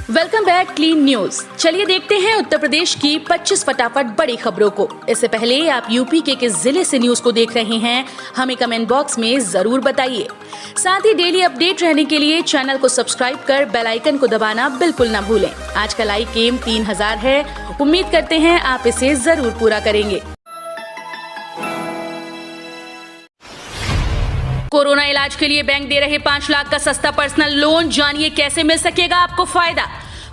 Welcome back clean news. चलिए देखते हैं उत्तर प्रदेश की 25 फटाफट बड़ी खबरों को। इससे पहले आप यूपी के किस जिले से न्यूज को देख रहे हैं हमें कमेंट बॉक्स में जरूर बताइए। साथ ही डेली अपडेट रहने के लिए चैनल को सब्सक्राइब कर बेल आइकन को दबाना बिल्कुल न भूलें। आज का लाइक एम 3000 है, उम्मीद करते हैं आप इसे जरूर पूरा करेंगे। कोरोना इलाज के लिए बैंक दे रहे 5 लाख का सस्ता पर्सनल लोन, जानिए कैसे मिल सकेगा आपको फायदा।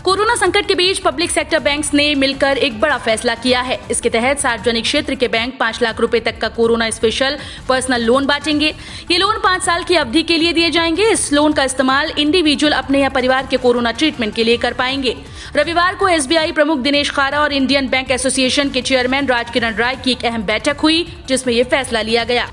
कोरोना संकट के बीच पब्लिक सेक्टर बैंक्स ने मिलकर एक बड़ा फैसला किया है। इसके तहत सार्वजनिक क्षेत्र के बैंक 5 लाख रुपए तक का कोरोना स्पेशल पर्सनल लोन बांटेंगे। ये लोन 5 साल की अवधि के लिए दिए जाएंगे। इस लोन का इस्तेमाल इंडिविजुअल अपने या परिवार के कोरोना ट्रीटमेंट के लिए कर पाएंगे। रविवार को SBI प्रमुख दिनेश खारा और इंडियन बैंक एसोसिएशन के चेयरमैन राजकिरण राय की एक अहम बैठक हुई, जिसमें ये फैसला लिया गया।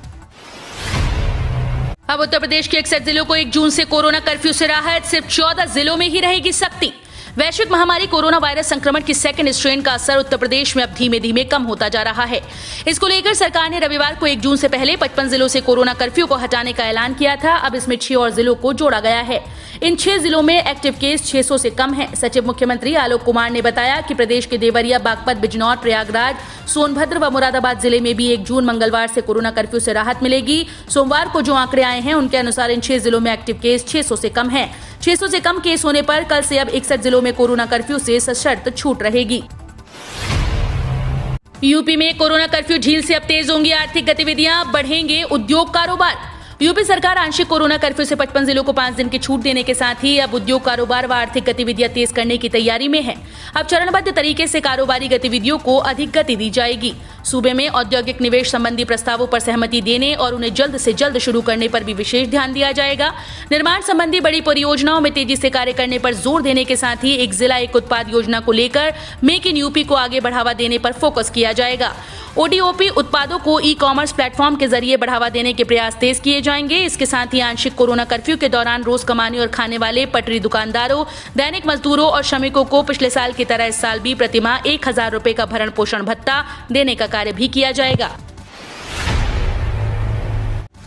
अब उत्तर प्रदेश के 61 जिलों को 1 जून से कोरोना कर्फ्यू से राहत, सिर्फ 14 जिलों में ही रहेगी सख्ती। वैश्विक महामारी कोरोना वायरस संक्रमण की सेकंड स्ट्रेन का असर उत्तर प्रदेश में अब धीमे धीमे कम होता जा रहा है। इसको लेकर सरकार ने रविवार को 1 जून से पहले 55 जिलों से कोरोना कर्फ्यू को हटाने का ऐलान किया था। अब इसमें 6 और जिलों को जोड़ा गया है। इन 6 जिलों में एक्टिव केस 600 से कम है। सचिव मुख्यमंत्री आलोक कुमार ने बताया कि प्रदेश के देवरिया, बागपत, बिजनौर, प्रयागराज, सोनभद्र व मुरादाबाद जिले में भी 1 जून मंगलवार से कोरोना कर्फ्यू से राहत मिलेगी। सोमवार को जो आंकड़े आए हैं उनके अनुसार इन 6 जिलों में एक्टिव केस 600 से कम है। 600 से कम केस होने पर कल से अब 61 जिलों में कोरोना कर्फ्यू से सशर्त छूट रहेगी। यूपी में कोरोना कर्फ्यू ढील से अब तेज होंगी आर्थिक गतिविधियां, बढ़ेंगे उद्योग कारोबार। यूपी सरकार आंशिक कोरोना कर्फ्यू से 55 जिलों को 5 दिन की छूट देने के साथ ही अब उद्योग कारोबार व आर्थिक गतिविधियां तेज करने की तैयारी में है। अब चरणबद्ध तरीके से कारोबारी गतिविधियों को अधिक गति दी जाएगी। सूबे में औद्योगिक निवेश संबंधी प्रस्तावों पर सहमति देने और उन्हें जल्द से जल्द शुरू करने पर भी विशेष ध्यान दिया जाएगा। निर्माण संबंधी बड़ी परियोजनाओं में तेजी से कार्य करने पर जोर देने के साथ ही एक जिला एक उत्पाद योजना को लेकर मेक इन यूपी को आगे बढ़ावा देने पर फोकस किया जाएगा। ODOP उत्पादों को ई-कॉमर्स प्लेटफॉर्म के जरिए बढ़ावा देने के प्रयास तेज किए जाएंगे। इसके साथ ही आंशिक कोरोना कर्फ्यू के दौरान रोज कमाने और खाने वाले पटरी दुकानदारों, दैनिक मजदूरों और श्रमिकों को पिछले साल की तरह इस साल भी प्रतिमाह 1000 रुपए का भरण पोषण भत्ता देने का कार्य भी किया जाएगा।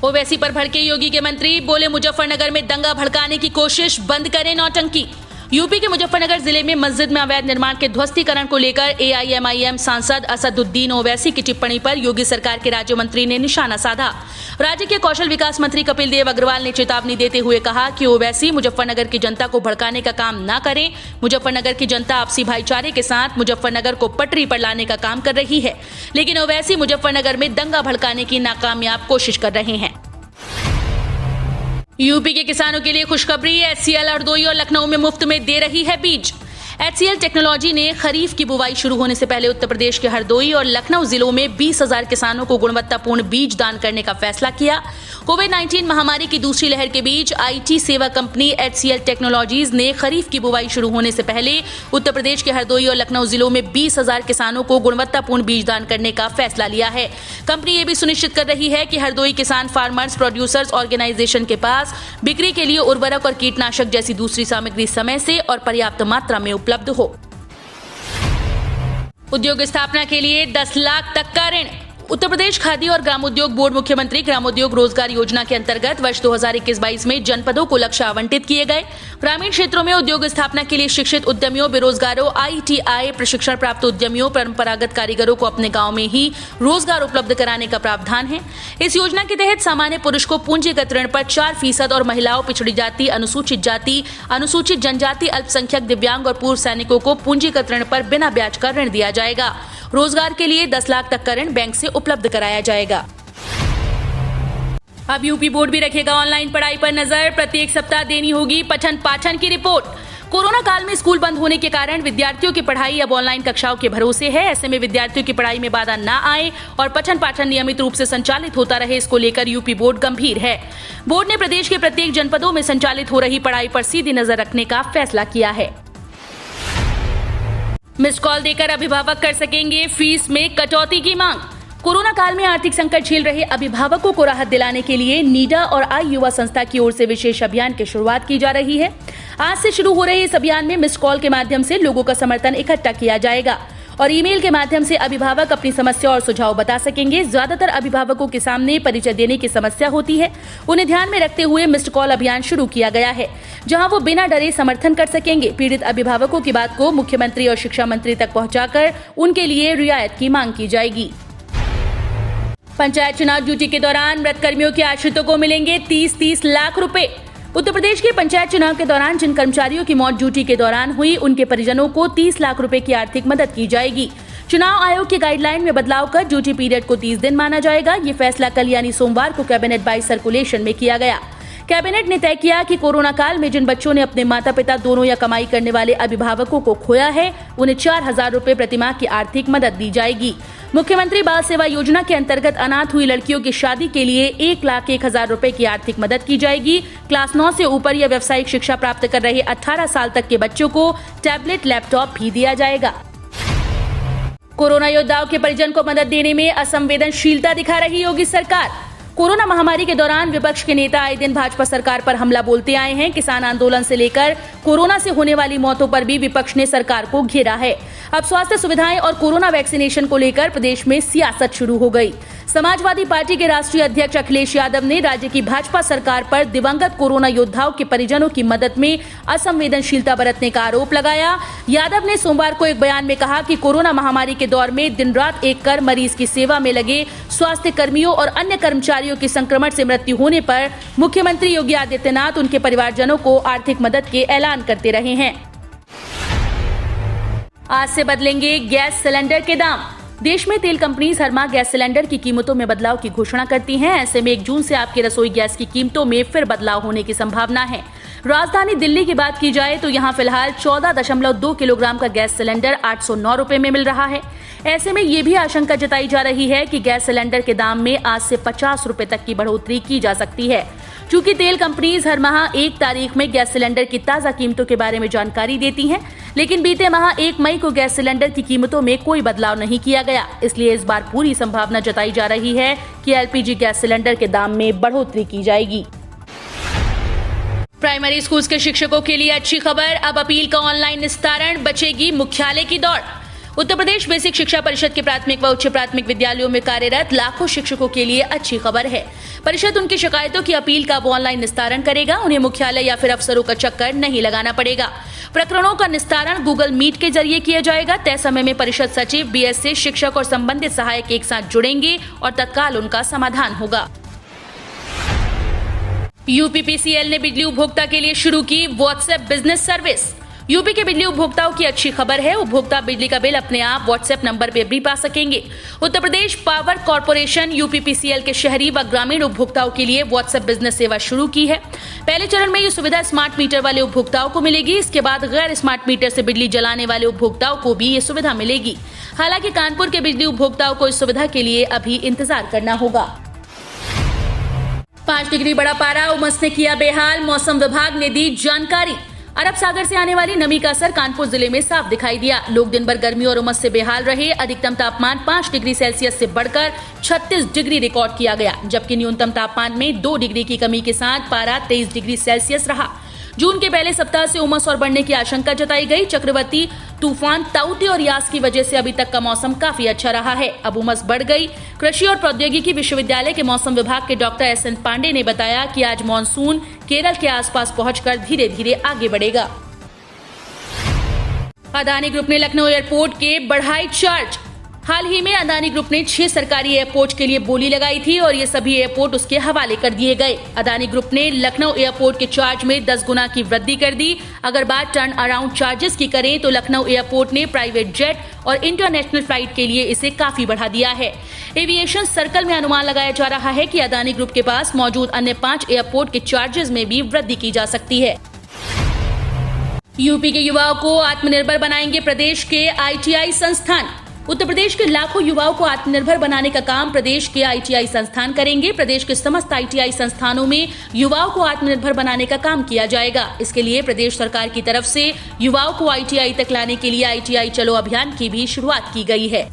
ओवैसी पर भड़के योगी के मंत्री, बोले मुजफ्फरनगर में दंगा भड़काने की कोशिश बंद करें नौटंकी। यूपी के मुजफ्फरनगर जिले में मस्जिद में अवैध निर्माण के ध्वस्तीकरण को लेकर AIMIM सांसद असदुद्दीन ओवैसी की टिप्पणी पर योगी सरकार के राज्य मंत्री ने निशाना साधा। राज्य के कौशल विकास मंत्री कपिल देव अग्रवाल ने चेतावनी देते हुए कहा कि ओवैसी मुजफ्फरनगर की जनता को भड़काने का काम न करें। मुजफ्फरनगर की जनता आपसी भाईचारे के साथ मुजफ्फरनगर को पटरी पर लाने का काम कर रही है, लेकिन ओवैसी मुजफ्फरनगर में दंगा भड़काने की नाकामयाब कोशिश कर रहे हैं। यूपी के किसानों के लिए खुशखबरी, HCL हरदोई और लखनऊ में मुफ्त में दे रही है बीज। HCL टेक्नोलॉजी ने खरीफ की बुवाई शुरू होने से पहले उत्तर प्रदेश के हरदोई और लखनऊ जिलों में 20,000 किसानों को गुणवत्तापूर्ण बीज दान करने का फैसला किया। कोविड-19 महामारी की दूसरी लहर के बीच IT सेवा कंपनी HCL टेक्नोलॉजीज ने खरीफ की बुवाई शुरू होने से पहले उत्तर प्रदेश के हरदोई और लखनऊ जिलों में 20,000 किसानों को गुणवत्तापूर्ण बीज दान करने का फैसला लिया है। कंपनी ये भी सुनिश्चित कर रही है कि हरदोई किसान फार्मर्स प्रोड्यूसर्स ऑर्गेनाइजेशन के पास बिक्री के लिए उर्वरक और कीटनाशक जैसी दूसरी सामग्री समय से और पर्याप्त मात्रा में उपलब्ध हो। उद्योग स्थापना के लिए 10 लाख तक का ऋण। उत्तर प्रदेश खादी और ग्रामोद्योग बोर्ड मुख्यमंत्री ग्रामोद्योग रोजगार योजना के अंतर्गत वर्ष 2021-22 में जनपदों को लक्ष्य आवंटित किए गए। ग्रामीण क्षेत्रों में उद्योग स्थापना के लिए शिक्षित उद्यमियों, बेरोजगारों, ITI प्रशिक्षण प्राप्त उद्यमियों, परंपरागत कारीगरों को अपने गांव में ही रोजगार उपलब्ध कराने का प्रावधान है। इस योजना के तहत सामान्य पुरुष को पूंजीगत ऋण पर 4% और महिलाओं, पिछड़ी जाति, अनुसूचित जनजाति, अल्पसंख्यक, दिव्यांग और पूर्व सैनिकों को पूंजीगत ऋण पर बिना ब्याज का ऋण दिया जाएगा। रोजगार के लिए 10 लाख तक का ऋण बैंक से उपलब्ध कराया जाएगा। अब यूपी बोर्ड भी रखेगा ऑनलाइन पढ़ाई पर नजर, प्रत्येक सप्ताह देनी होगी पठन पाठन की रिपोर्ट। कोरोना काल में स्कूल बंद होने के कारण विद्यार्थियों की पढ़ाई अब ऑनलाइन कक्षाओं के भरोसे है। ऐसे में विद्यार्थियों की पढ़ाई में बाधा न आए और पठन पाठन नियमित रूप से संचालित होता रहे, इसको लेकर यूपी बोर्ड गंभीर है। बोर्ड ने प्रदेश के प्रत्येक जनपदों में संचालित हो रही पढ़ाई पर सीधी नजर रखने का फैसला किया है। मिस्ड कॉल देकर अभिभावक कर सकेंगे फीस में कटौती की मांग। कोरोना काल में आर्थिक संकट झेल रहे अभिभावकों को राहत दिलाने के लिए नीडा और आई युवा संस्था की ओर से विशेष अभियान की शुरुआत की जा रही है। आज से शुरू हो रहे इस अभियान में मिस्ड कॉल के माध्यम से लोगों का समर्थन इकट्ठा किया जाएगा। और ईमेल के माध्यम से अभिभावक अपनी समस्या और सुझाव बता सकेंगे। ज्यादातर अभिभावकों के सामने परिचय देने की समस्या होती है। उन्हें ध्यान में रखते हुए मिस्ड कॉल अभियान शुरू किया गया है, जहां वो बिना डरे समर्थन कर सकेंगे। पीड़ित अभिभावकों की बात को मुख्यमंत्री और शिक्षा मंत्री तक पहुंचाकर उनके लिए रियायत की मांग की जाएगी। पंचायत चुनाव ड्यूटी के दौरान मृत कर्मियों के आश्रितों को मिलेंगे 30-30 लाख रुपए। उत्तर प्रदेश के पंचायत चुनाव के दौरान जिन कर्मचारियों की मौत ड्यूटी के दौरान हुई, उनके परिजनों को 30 लाख रुपए की आर्थिक मदद की जाएगी। चुनाव आयोग की गाइडलाइन में बदलाव कर ड्यूटी पीरियड को 30 दिन माना जाएगा। ये फैसला कल यानी सोमवार को कैबिनेट बाय सर्कुलेशन में किया गया। कैबिनेट ने तय किया कि कोरोना काल में जिन बच्चों ने अपने माता पिता दोनों या कमाई करने वाले अभिभावकों को खोया है, उन्हें 4,000 रुपए प्रतिमाह की आर्थिक मदद दी जाएगी। मुख्यमंत्री बाल सेवा योजना के अंतर्गत अनाथ हुई लड़कियों की शादी के लिए 1,01,000 रुपए की आर्थिक मदद की जाएगी। क्लास 9 से ऊपर या व्यावसायिक शिक्षा प्राप्त कर रहे 18 साल तक के बच्चों को टैबलेट, लैपटॉप भी दिया जाएगा। कोरोना योद्धाओं के परिजन को मदद देने में असंवेदनशीलता दिखा रही योगी सरकार। कोरोना महामारी के दौरान विपक्ष के नेता आए दिन भाजपा सरकार पर हमला बोलते आए हैं। किसान आंदोलन से लेकर कोरोना से होने वाली मौतों पर भी विपक्ष ने सरकार को घेरा है। अब स्वास्थ्य सुविधाएं और कोरोना वैक्सीनेशन को लेकर प्रदेश में सियासत शुरू हो गई। समाजवादी पार्टी के राष्ट्रीय अध्यक्ष अखिलेश यादव ने राज्य की भाजपा सरकार पर दिवंगत कोरोना योद्धाओं के परिजनों की मदद में असंवेदनशीलता बरतने का आरोप लगाया। यादव ने सोमवार को एक बयान में कहा कि कोरोना महामारी के दौर में दिन रात एक कर मरीज की सेवा में लगे स्वास्थ्य कर्मियों और अन्य कर्मचारियों की संक्रमण से मृत्यु होने पर मुख्यमंत्री योगी आदित्यनाथ उनके परिवारजनों को आर्थिक मदद के ऐलान करते रहे हैं। आज से बदलेंगे गैस सिलेंडर के दाम। देश में तेल कंपनीज हर माह गैस सिलेंडर की कीमतों में बदलाव की घोषणा करती हैं। ऐसे में 1 जून से आपके रसोई गैस की कीमतों में फिर बदलाव होने की संभावना है। राजधानी दिल्ली की बात की जाए तो यहाँ फिलहाल 14.2 किलोग्राम का गैस सिलेंडर 809 रुपए में मिल रहा है। ऐसे में ये भी आशंका जताई जा रही है कि गैस सिलेंडर के दाम में आज से 50 रुपए तक की बढ़ोतरी की जा सकती है। चूंकि तेल कंपनीज हर माह 1 तारीख में गैस सिलेंडर की ताजा कीमतों के बारे में जानकारी देती हैं, लेकिन बीते माह 1 मई को गैस सिलेंडर की कीमतों में कोई बदलाव नहीं किया गया। इसलिए इस बार पूरी संभावना जताई जा रही है कि एलपीजी गैस सिलेंडर के दाम में बढ़ोतरी की जाएगी। प्राइमरी स्कूल्स के शिक्षकों के लिए अच्छी खबर, अब अपील का ऑनलाइन निस्तारण, बचेगी मुख्यालय की दौड़। उत्तर प्रदेश बेसिक शिक्षा परिषद के प्राथमिक व उच्च प्राथमिक विद्यालयों में कार्यरत लाखों शिक्षकों के लिए अच्छी खबर है। परिषद उनकी शिकायतों की अपील का ऑनलाइन निस्तारण करेगा। उन्हें मुख्यालय या फिर अफसरों का चक्कर नहीं लगाना पड़ेगा। प्रकरणों का निस्तारण गूगल मीट के जरिए किया जाएगा। तय समय में परिषद सचिव, बीएसए, शिक्षक और संबंधित सहायक एक साथ जुड़ेंगे और तत्काल उनका समाधान होगा। यूपीपीसीएल ने बिजली उपभोक्ता के लिए शुरू की व्हाट्सएप बिजनेस सर्विस। यूपी के बिजली उपभोक्ताओं की अच्छी खबर है। उपभोक्ता बिजली का बिल अपने आप व्हाट्सएप नंबर पर भी पा सकेंगे। Uttar Pradesh power corporation UPPCL के शहरी व ग्रामीण उपभोक्ताओं के लिए व्हाट्सएप बिजनेस सेवा शुरू की है। पहले चरण में ये सुविधा स्मार्ट मीटर वाले उपभोक्ताओं को मिलेगी। इसके बाद गैर स्मार्ट मीटर से बिजली जलाने वाले उपभोक्ताओं को भी ये सुविधा मिलेगी। हालांकि कानपुर के बिजली उपभोक्ताओं को इस सुविधा के लिए अभी इंतजार करना होगा। 5 डिग्री बड़ा पारा, उमस ने किया बेहाल, मौसम विभाग ने दी जानकारी। अरब सागर से आने वाली नमी का असर कानपुर जिले में साफ दिखाई दिया। लोग दिन भर गर्मी और उमस से बेहाल रहे। अधिकतम तापमान 5 डिग्री सेल्सियस से बढ़कर 36 डिग्री रिकॉर्ड किया गया, जबकि न्यूनतम तापमान में 2 डिग्री की कमी के साथ पारा 23 डिग्री सेल्सियस रहा। जून के पहले सप्ताह से उमस और बढ़ने की आशंका जताई गई। चक्रवाती तूफान ताउते और यास की वजह से अभी तक का मौसम काफी अच्छा रहा है। अब उमस बढ़ गई। कृषि और प्रौद्योगिकी विश्वविद्यालय के मौसम विभाग के डॉक्टर एस.एन. पांडे ने बताया कि आज मानसून केरल के आसपास पहुंचकर धीरे धीरे आगे बढ़ेगा। अदानी ग्रुप ने लखनऊ एयरपोर्ट के बढ़ाए चार्ज। हाल ही में अदानी ग्रुप ने 6 सरकारी एयरपोर्ट के लिए बोली लगाई थी और ये सभी एयरपोर्ट उसके हवाले कर दिए गए। अदानी ग्रुप ने लखनऊ एयरपोर्ट के चार्ज में 10 गुना की वृद्धि कर दी। अगर बात टर्न अराउंड चार्जेस की करें तो लखनऊ एयरपोर्ट ने प्राइवेट जेट और इंटरनेशनल फ्लाइट के लिए इसे काफी बढ़ा दिया है। एविएशन सर्कल में अनुमान लगाया जा रहा है कि अदानी ग्रुप के पास मौजूद अन्य 5 एयरपोर्ट के चार्जेस में भी वृद्धि की जा सकती है। यूपी के युवाओं को आत्मनिर्भर बनाएंगे प्रदेश के आईटीआई संस्थान। उत्तर प्रदेश के लाखों युवाओं को आत्मनिर्भर बनाने का काम प्रदेश के आईटीआई संस्थान करेंगे। प्रदेश के समस्त आईटीआई संस्थानों में युवाओं को आत्मनिर्भर बनाने का काम किया जाएगा। इसके लिए प्रदेश सरकार की तरफ से युवाओं को आईटीआई तक लाने के लिए आईटीआई चलो अभियान की भी शुरुआत की गई है।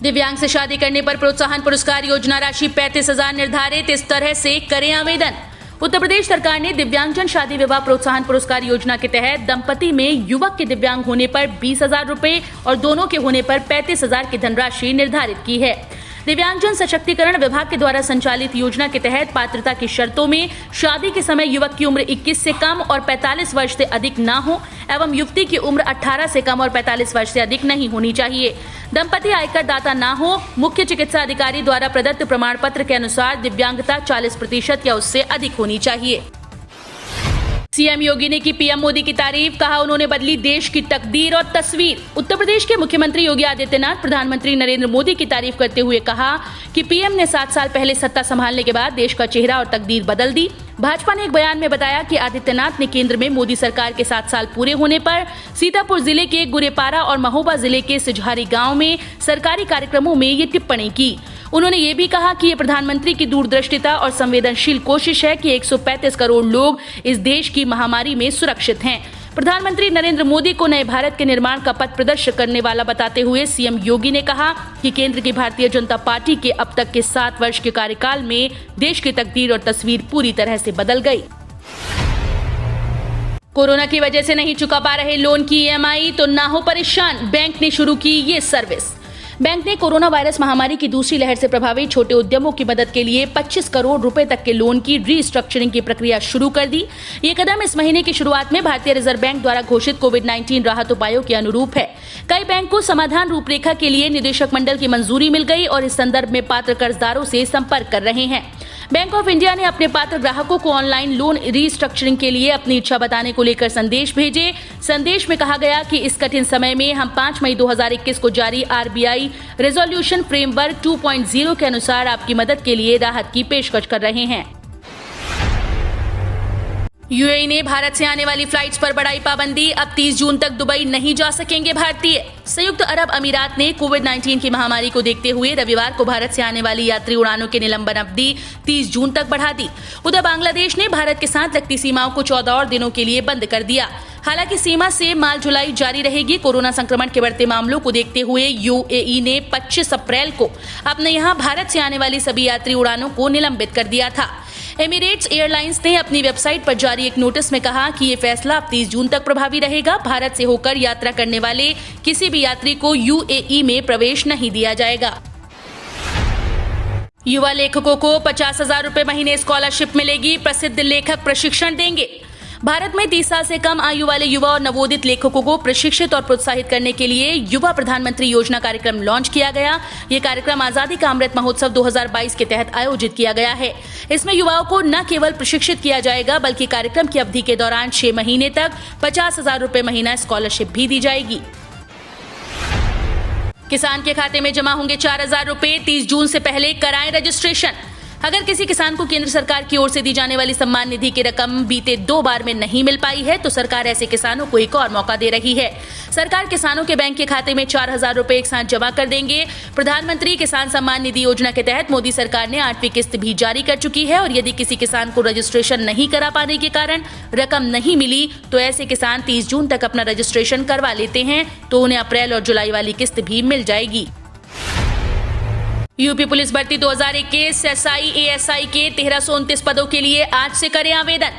दिव्यांग से शादी करने पर प्रोत्साहन पुरस्कार योजना राशि 35,000 निर्धारित। इस तरह से करें आवेदन। उत्तर प्रदेश सरकार ने दिव्यांगजन शादी विवाह प्रोत्साहन पुरस्कार योजना के तहत दंपति में युवक के दिव्यांग होने पर 20,000 रुपए और दोनों के होने पर 35,000 की धनराशि निर्धारित की है। दिव्यांगजन सशक्तिकरण विभाग के द्वारा संचालित योजना के तहत पात्रता की शर्तों में शादी के समय युवक की उम्र 21 से कम और 45 वर्ष से अधिक न हो एवं युवती की उम्र 18 से कम और 45 वर्ष से अधिक नहीं होनी चाहिए। दंपति आयकर दाता न हो। मुख्य चिकित्सा अधिकारी द्वारा प्रदत्त प्रमाण पत्र के अनुसार दिव्यांगता 40% या उससे अधिक होनी चाहिए। सीएम योगी ने की पीएम मोदी की तारीफ, कहा उन्होंने बदली देश की तकदीर और तस्वीर। उत्तर प्रदेश के मुख्यमंत्री योगी आदित्यनाथ प्रधानमंत्री नरेंद्र मोदी की तारीफ करते हुए कहा कि पीएम ने 7 साल पहले सत्ता संभालने के बाद देश का चेहरा और तकदीर बदल दी। भाजपा ने एक बयान में बताया कि आदित्यनाथ ने केंद्र में मोदी सरकार के 7 साल पूरे होने पर सीतापुर जिले के गुरेपारा और महोबा जिले के सिझारी गांव में सरकारी कार्यक्रमों में ये टिप्पणी की। उन्होंने ये भी कहा कि ये प्रधानमंत्री की दूरदृष्टिता और संवेदनशील कोशिश है कि 135 करोड़ लोग इस देश की महामारी में सुरक्षित हैं। प्रधानमंत्री नरेंद्र मोदी को नए भारत के निर्माण का पथ प्रदर्शित करने वाला बताते हुए सीएम योगी ने कहा कि केंद्र की भारतीय जनता पार्टी के अब तक के 7 वर्ष के कार्यकाल में देश की तकदीर और तस्वीर पूरी तरह से बदल गई। कोरोना की वजह से नहीं चुका पा रहे लोन की ईएमआई तो ना हो परेशान, बैंक ने शुरू की ये सर्विस। बैंक ने कोरोना वायरस महामारी की दूसरी लहर से प्रभावित छोटे उद्यमों की मदद के लिए 25 करोड़ रुपए तक के लोन की रीस्ट्रक्चरिंग की प्रक्रिया शुरू कर दी। ये कदम इस महीने की शुरुआत में भारतीय रिजर्व बैंक द्वारा घोषित कोविड-19 राहत उपायों के अनुरूप है। कई बैंक को समाधान रूपरेखा के लिए निदेशक मंडल की मंजूरी मिल गई और इस संदर्भ में पात्र कर्जदारों से संपर्क कर रहे हैं। बैंक ऑफ इंडिया ने अपने पात्र ग्राहकों को ऑनलाइन लोन रीस्ट्रक्चरिंग के लिए अपनी इच्छा बताने को लेकर संदेश भेजे। संदेश में कहा गया कि इस कठिन समय में हम 5 मई 2021 को जारी आरबीआई रेजोल्यूशन फ्रेमवर्क 2.0 के अनुसार आपकी मदद के लिए राहत की पेशकश कर रहे हैं। यूएई ने भारत से आने वाली फ्लाइट्स पर बढ़ाई पाबंदी, अब 30 जून तक दुबई नहीं जा सकेंगे भारतीय। संयुक्त अरब अमीरात ने कोविड-19 की महामारी को देखते हुए रविवार को भारत से आने वाली यात्री उड़ानों के निलंबन अवधि 30 जून तक बढ़ा दी। उधर बांग्लादेश ने भारत के साथ लगती सीमाओं को 14 और दिनों के लिए बंद कर दिया। हालांकि सीमा से माल ढुलाई जारी रहेगी। कोरोना संक्रमण के बढ़ते मामलों को देखते हुए यूएई ने 25 अप्रैल को अपने यहां भारत से आने वाली सभी यात्री उड़ानों को निलंबित कर दिया था। एमिरेट्स एयरलाइंस ने अपनी वेबसाइट पर जारी एक नोटिस में कहा कि ये फैसला अब 30 जून तक प्रभावी रहेगा। भारत से होकर यात्रा करने वाले किसी भी यात्री को यूएई में प्रवेश नहीं दिया जाएगा। युवा लेखकों को 50,000 रुपए महीने स्कॉलरशिप मिलेगी, प्रसिद्ध लेखक प्रशिक्षण देंगे। भारत में 30 साल से कम आयु वाले युवा और नवोदित लेखकों को प्रशिक्षित और प्रोत्साहित करने के लिए युवा प्रधानमंत्री योजना कार्यक्रम लॉन्च किया गया। ये कार्यक्रम आजादी का अमृत महोत्सव 2022 के तहत आयोजित किया गया है। इसमें युवाओं को न केवल प्रशिक्षित किया जाएगा बल्कि कार्यक्रम की अवधि के दौरान 6 महीने तक 50,000 रुपए महीना स्कॉलरशिप भी दी जाएगी। किसान के खाते में जमा होंगे 4,000 रुपए, 30 जून से पहले कराएं रजिस्ट्रेशन। अगर किसी किसान को केंद्र सरकार की ओर से दी जाने वाली सम्मान निधि की रकम बीते 2 बार में नहीं मिल पाई है तो सरकार ऐसे किसानों को एक और मौका दे रही है। सरकार किसानों के बैंक के खाते में 4,000 रुपए एक साथ जमा कर देंगे। प्रधानमंत्री किसान सम्मान निधि योजना के तहत मोदी सरकार ने 8वीं किस्त भी जारी कर चुकी है और यदि किसी किसान को रजिस्ट्रेशन नहीं करा पाने के कारण रकम नहीं मिली तो ऐसे किसान 30 जून तक अपना रजिस्ट्रेशन करवा लेते हैं तो उन्हें अप्रैल और जुलाई वाली किस्त भी मिल जाएगी। यूपी पुलिस भर्ती 2021 एसआई एएसआई के 1329 पदों के लिए आज से करें आवेदन।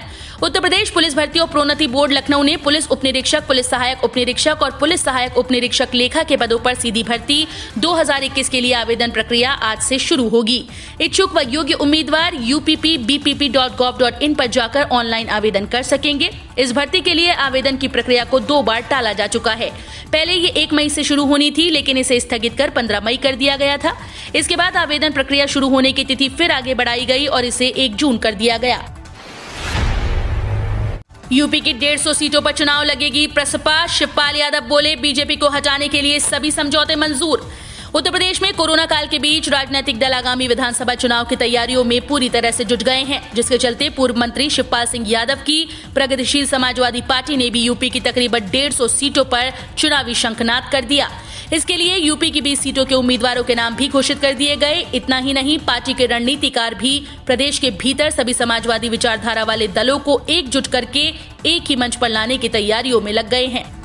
उत्तर प्रदेश पुलिस भर्ती और प्रोन्नति बोर्ड लखनऊ ने पुलिस उपनिरीक्षक, पुलिस सहायक उपनिरीक्षक और पुलिस सहायक उपनिरीक्षक लेखा के पदों पर सीधी भर्ती 2021 के लिए आवेदन प्रक्रिया आज से शुरू होगी। इच्छुक व योग्य उम्मीदवार uppbpp.gov.in पर जाकर ऑनलाइन आवेदन कर सकेंगे। इस भर्ती के लिए आवेदन की प्रक्रिया को 2 बार टाला जा चुका है। पहले ये 1 मई से शुरू होनी थी लेकिन इसे स्थगित कर 15 मई कर दिया गया था। इसके बाद आवेदन प्रक्रिया शुरू होने की तिथि फिर आगे बढ़ाई गई और इसे 1 जून कर दिया गया। यूपी की 150 सीटों पर चुनाव लगेगी प्रसपा, शिवपाल यादव बोले बीजेपी को हटाने के लिए सभी समझौते मंजूर। उत्तर प्रदेश में कोरोना काल के बीच राजनीतिक दल आगामी विधानसभा चुनाव की तैयारियों में पूरी तरह से जुट गए हैं, जिसके चलते पूर्व मंत्री शिवपाल सिंह यादव की प्रगतिशील समाजवादी पार्टी ने भी यूपी की तकरीबन 150 सीटों पर चुनावी शंखनाद कर दिया। इसके लिए यूपी की 20 सीटों के उम्मीदवारों के नाम भी घोषित कर दिए गए। इतना ही नहीं, पार्टी के रणनीतिकार भी प्रदेश के भीतर सभी समाजवादी विचारधारा वाले दलों को एकजुट करके एक ही मंच पर लाने की तैयारियों में लग गए हैं।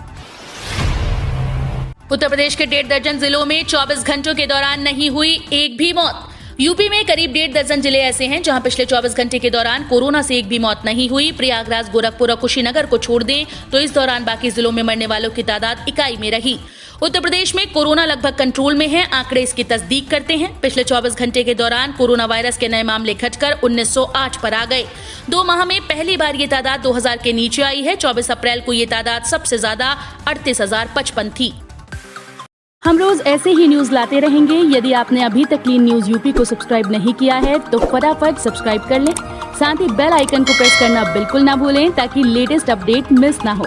उत्तर प्रदेश के 1.5 दर्जन जिलों में 24 घंटों के दौरान नहीं हुई एक भी मौत। यूपी में करीब 1.5 दर्जन जिले ऐसे हैं जहां पिछले 24 घंटे के दौरान कोरोना से एक भी मौत नहीं हुई। प्रयागराज, गोरखपुर और कुशीनगर को छोड़ दें तो इस दौरान बाकी जिलों में मरने वालों की तादाद इकाई में रही। उत्तर प्रदेश में कोरोना लगभग कंट्रोल में है। आंकड़े इसकी तस्दीक करते हैं। पिछले 24 घंटे के दौरान कोरोना वायरस के नए मामले घटकर 1908 पर आ गए। 2 माह में पहली बार ये तादाद 2000 के नीचे आई है। 24 अप्रैल को ये तादाद सबसे ज्यादा 38,055 थी। हम रोज ऐसे ही न्यूज लाते रहेंगे। यदि आपने अभी तक क्लीन न्यूज यूपी को सब्सक्राइब नहीं किया है तो फटाफट सब्सक्राइब कर लें। साथ ही बेल आइकन को प्रेस करना बिल्कुल ना भूलें ताकि लेटेस्ट अपडेट मिस ना हो।